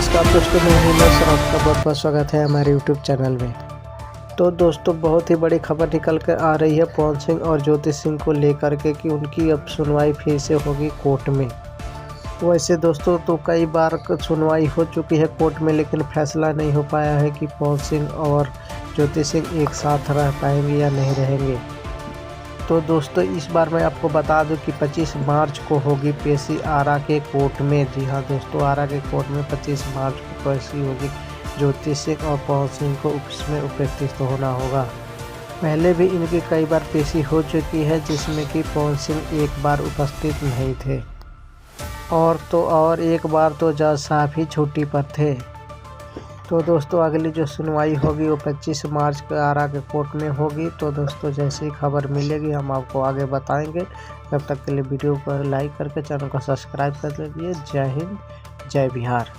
नमस्कार दोस्तों, मैं हिमेश और आपका बहुत बहुत स्वागत है हमारे यूट्यूब चैनल में। तो दोस्तों, बहुत ही बड़ी खबर निकल कर आ रही है पवन सिंह और ज्योति सिंह को लेकर के कि उनकी अब सुनवाई फिर से होगी कोर्ट में। वैसे दोस्तों, तो कई बार सुनवाई हो चुकी है कोर्ट में, लेकिन फैसला नहीं हो पाया है कि पवन सिंह और ज्योति सिंह एक साथ रह पाएंगे या नहीं रहेंगे। तो दोस्तों, इस बार मैं आपको बता दूं कि 25 मार्च को होगी पेशी आरा के कोर्ट में। जी हाँ दोस्तों, आरा के कोर्ट में 25 मार्च को पेशी होगी। ज्योति सिंह और पवन सिंह को इसमें उपस्थित होना होगा। पहले भी इनकी कई बार पेशी हो चुकी है, जिसमें कि पवन सिंह एक बार उपस्थित नहीं थे और एक बार तो जज साहब ही छुट्टी पर थे। तो दोस्तों, अगली जो सुनवाई होगी वो 25 मार्च को आरा के कोर्ट में होगी। तो दोस्तों, जैसे ही खबर मिलेगी हम आपको आगे बताएंगे। तब तक के लिए वीडियो को लाइक करके चैनल को सब्सक्राइब कर लीजिए। जय हिंद, जय बिहार।